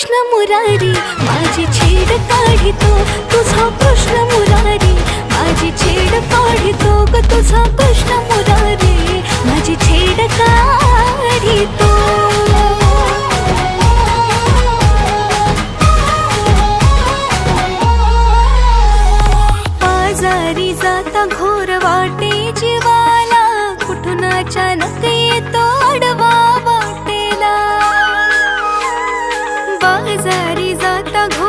कृष्ण मुरारी माझी छेड काढितो तुझा कृष्ण मुरारी माझी छेड काढितो ग तुझा कृष्ण मुरारी माझी छेड काढितो आजारी जाता घोर वाटे जीवाला कुठून अचानक येतो आडवा वाटेला बाजारी जाता घोर